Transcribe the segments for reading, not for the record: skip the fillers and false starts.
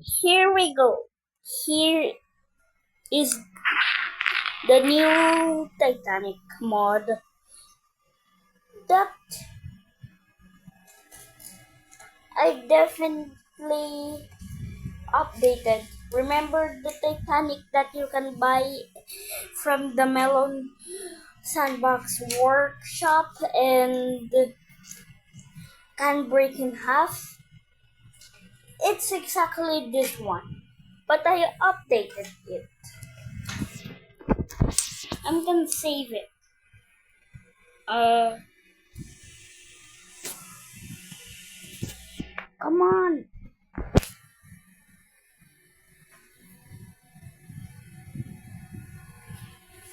Here we go. Here is the new Titanic mod that I definitely updated. Remember the Titanic that you can buy from the Melon Sandbox workshop and can break in half? It's exactly this one, but I updated it. I'm gonna save it. Uh, Come on.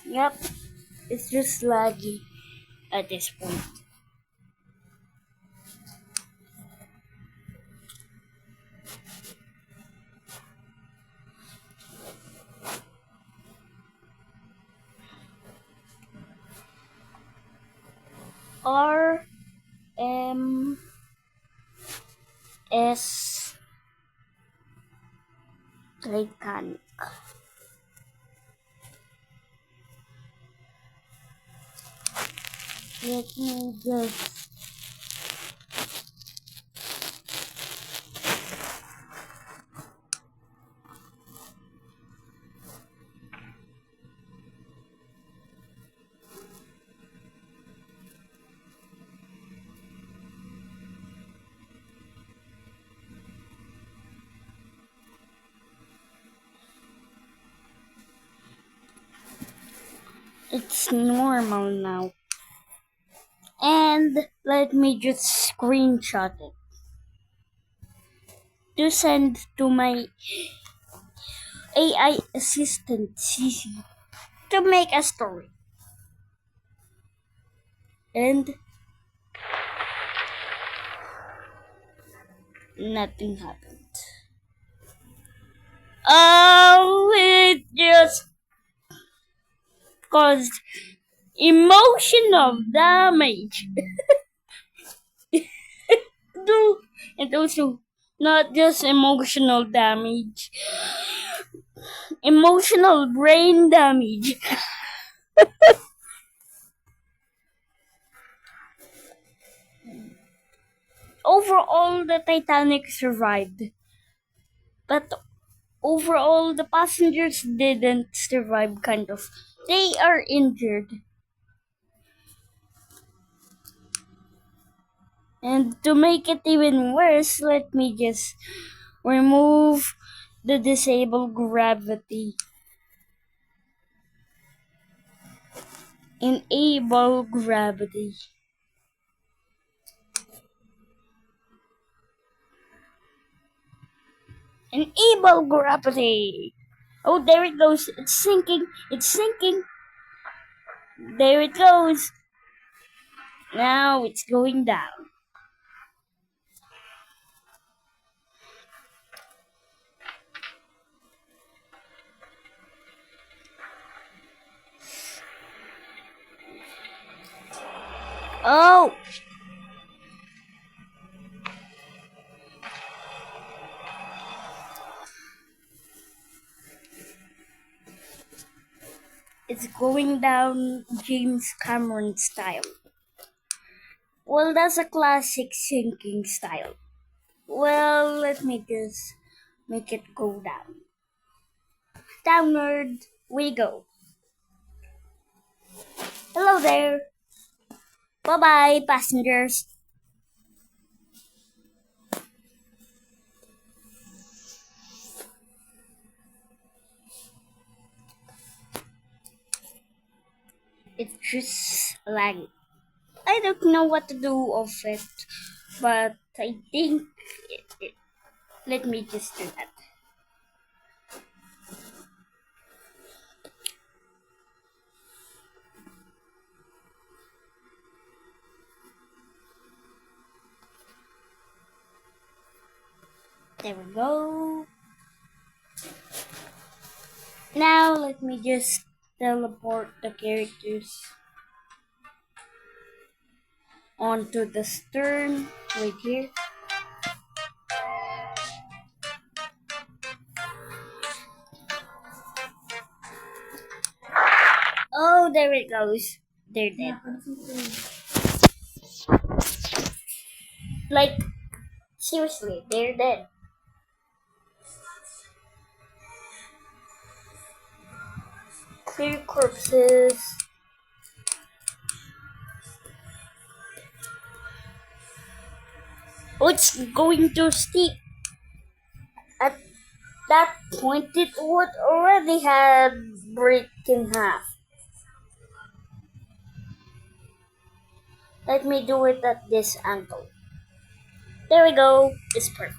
Yep, it's just laggy at this point. R M S Titanic. Let me just. It's normal now. And let me just screenshot it to send to my AI assistant CC to make a story. And nothing happened. Oh, it just caused emotional damage. And also, not just emotional damage, emotional brain damage. Overall, the Titanic survived, but overall, the passengers didn't survive, kind of. They are injured. And to make it even worse, let me just remove the disable gravity. Enable gravity. Enable gravity. Oh, there it goes. It's sinking. It's sinking. There it goes. Now it's going down. Oh! It's going down James Cameron style. Well, that's a classic sinking style. Well, let me just make it go down. Downward we go. Hello there. Bye bye, passengers. It's just laggy. I don't know what to do of it, but I think let me just do that. There we go. Now let me just teleport the characters onto the stern right here. Oh, there it goes. They're dead. Like, seriously, they're dead. Clear corpses. Oh, it's going to stick. At that point, it would already have break in half. Let me do it at this angle. There we go. It's perfect.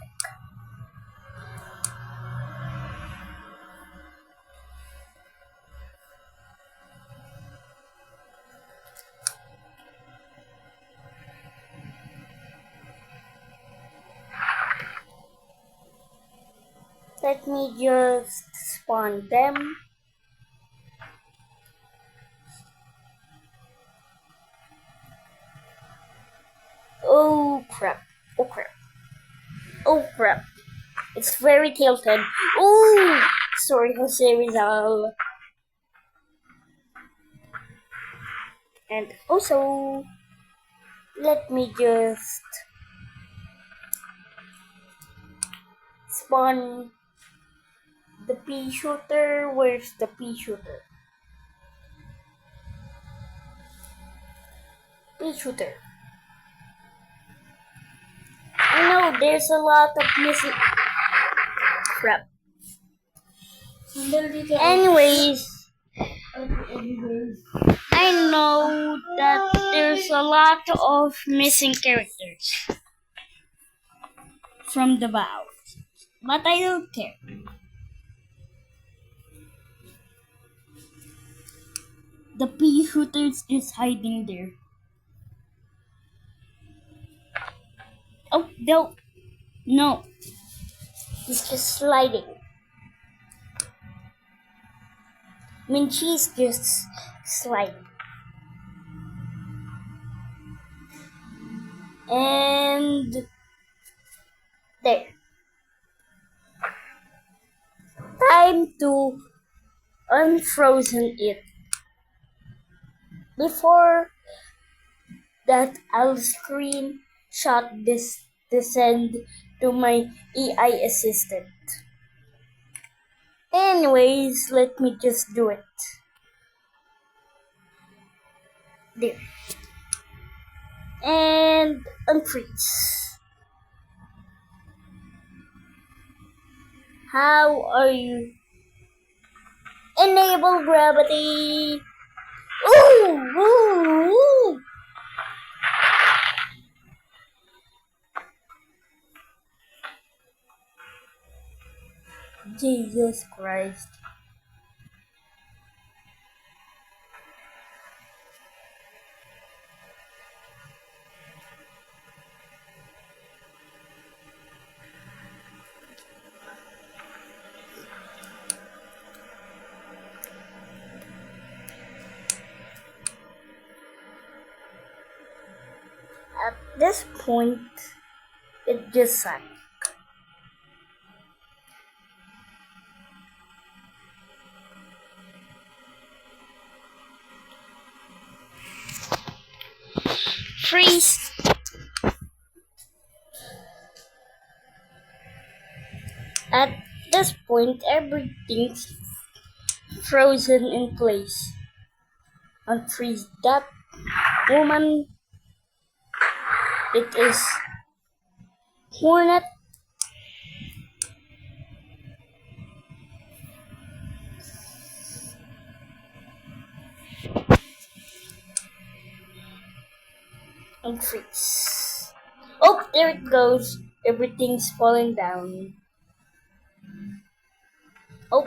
Let me just spawn them. Oh crap. Oh crap. Oh crap. It's very tilted. Oh! Sorry, Jose Rizal. And also, let me just spawn the pea shooter. Where's the pea shooter? Pea shooter. I know there's a lot of missing crap. Anyways, I know that there's a lot of missing characters from the bow, but I don't care. The pea shooter's just hiding there. Oh, no. No. He's just sliding. I mean, she's just sliding. And there. Time to unfrozen it. Before that, I'll screenshot this to send to my AI assistant. Anyways, let me just do it. There. And unfreeze. How are you? Enable gravity. Ooh, ooh, ooh. Jesus Christ. At this point, it just sank. Freeze. At this point, everything's frozen in place. Unfreeze that woman. It is Hornet. Unfreeze. Oh, there it goes. Everything's falling down. Oh.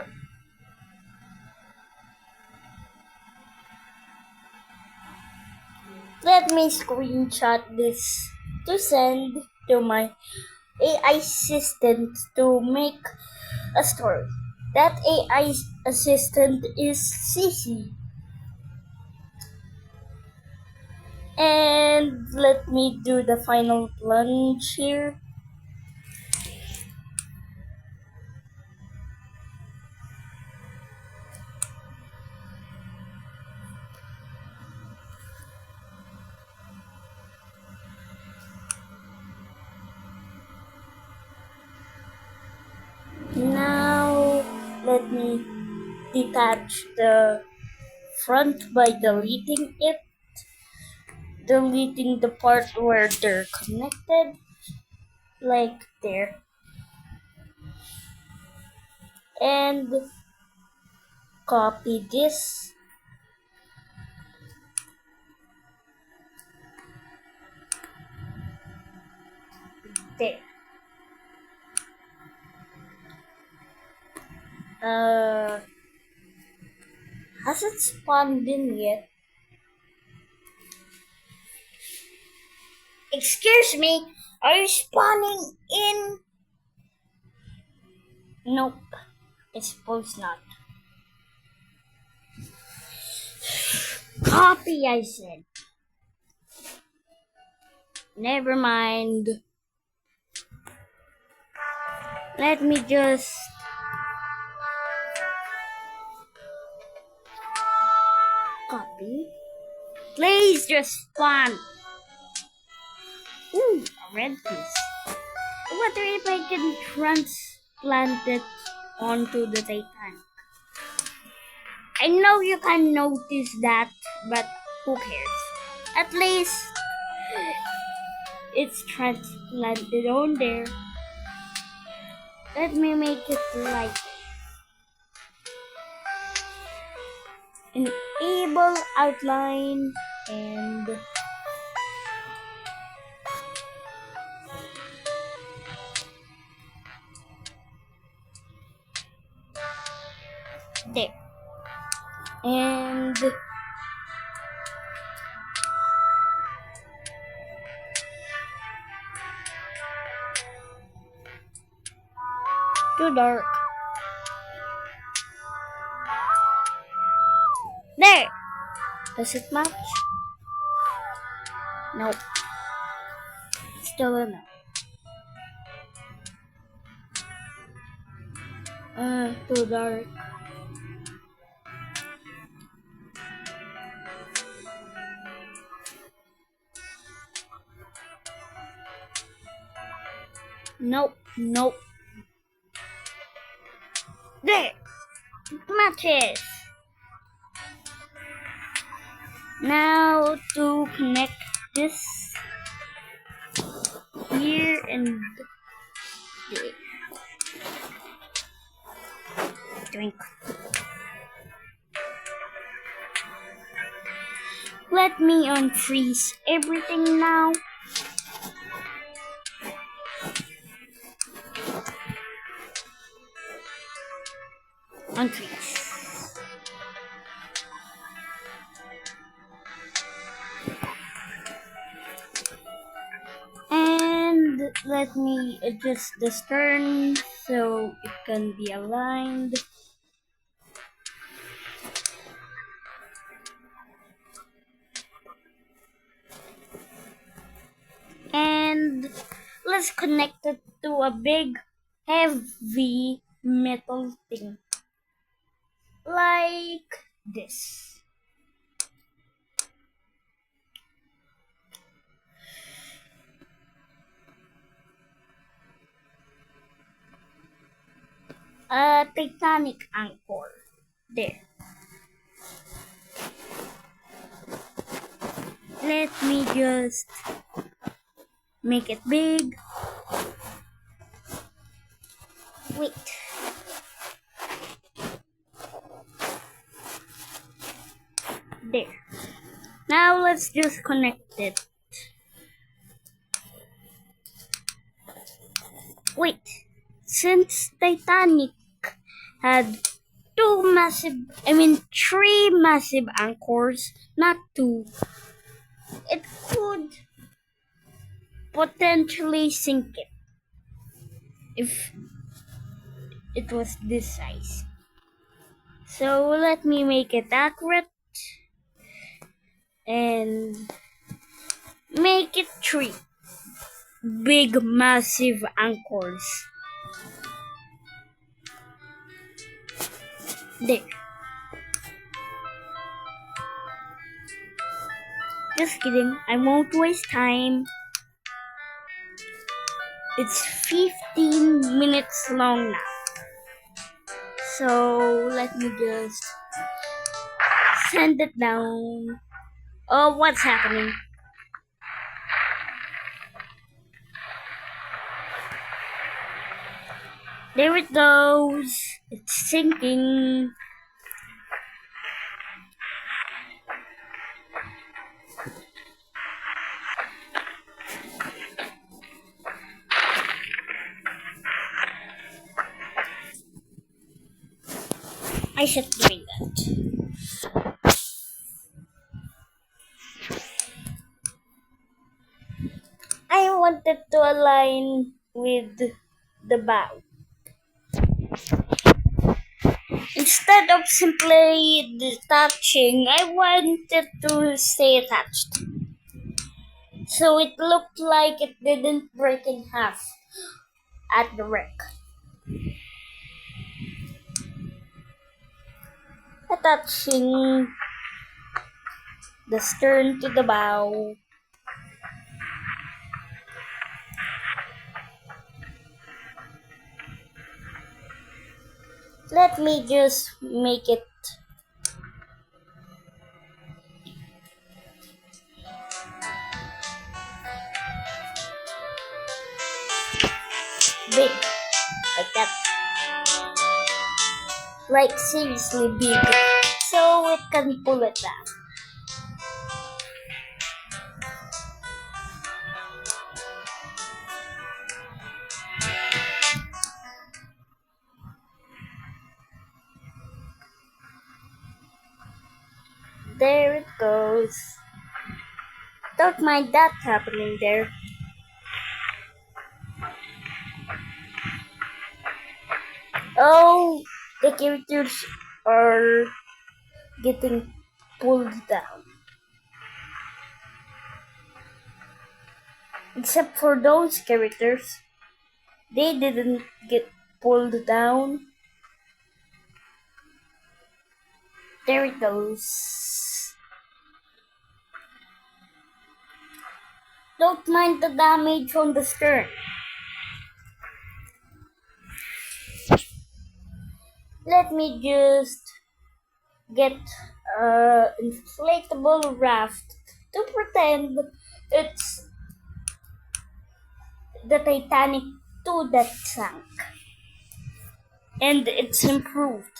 Let me screenshot this to send to my AI assistant to make a story. That AI assistant is Cici. And let me do the final plunge here. Let me detach the front by deleting the part where they're connected, like there, and copy this. There. Has it spawned in yet? Excuse me, are you spawning in? Nope, I suppose not. Copy, I said. Never mind. Let me just copy. Please just spawn. Ooh, a red piece. I wonder if I can transplant it onto the Titanic. I know you can notice that, but who cares? At least it's transplanted on there. Let me make it light. Enable outline and there. And too dark. There! Does it match? Nope. Still a no. Too dark. Nope, nope. There! It matches! Now to connect this here and there. Drink. Let me unfreeze everything now. Unfreeze. And let me adjust the stern so it can be aligned. And let's connect it to a big heavy metal thing like this. A Titanic anchor. There. Let me just make it big. Wait. There. Now let's just connect it. Wait. Since Titanic had three massive anchors, not two, it could potentially sink it if it was this size. So let me make it accurate and make it three big massive anchors. There. Just kidding, I won't waste time. It's 15 minutes long now. So let me just send it down. Oh, what's happening? There it goes. It's sinking. I should doing that. I wanted to align with the bow. Instead of simply detaching, I wanted to stay attached. So it looked like it didn't break in half at the wreck. Attaching the stern to the bow. Let me just make it big, like that. Like seriously big, so it can pull it down. There it goes. Don't mind that happening there. Oh, the characters are getting pulled down. Except for those characters, they didn't get pulled down. There it goes. Don't mind the damage on the stern. Let me just get an inflatable raft to pretend it's the Titanic 2 that sank. And it's improved.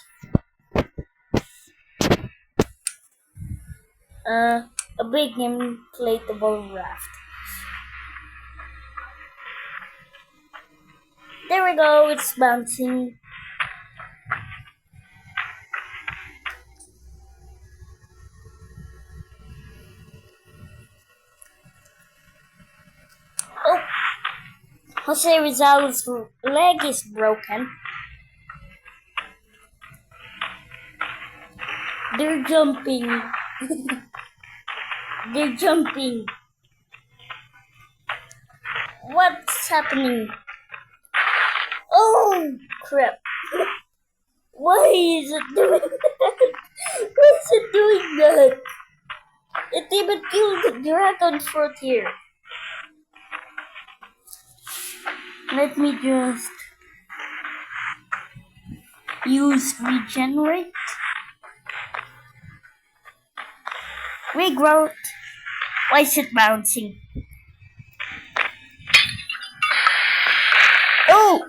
A big inflatable raft. There we go, it's bouncing. Oh, Jose Rizal's leg is broken. They're jumping. They're jumping. What's happening? Oh, crap. Why is it doing that? Why is it doing that? It even killed the dragon fruit here. Let me just use regenerate. Regrowth. Why is it bouncing? Oh!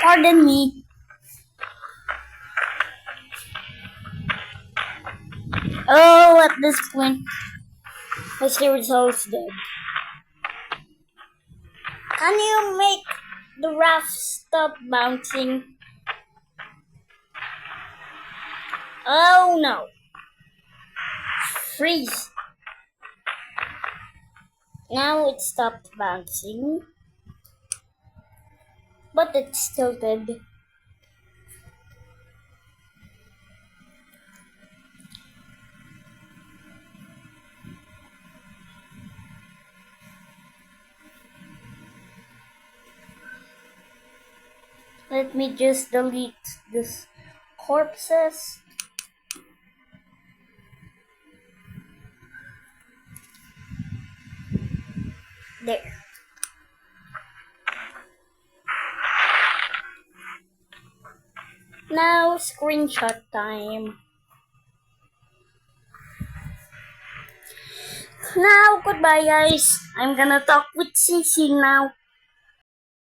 Pardon me. Oh, at this point, Mr. Results dead. Can you make the raft stop bouncing? Oh no. Freeze. Now it stopped bouncing. But it's tilted. Let me just delete this corpses. There. Now, screenshot time. Now, goodbye, guys. I'm gonna talk with Cece now.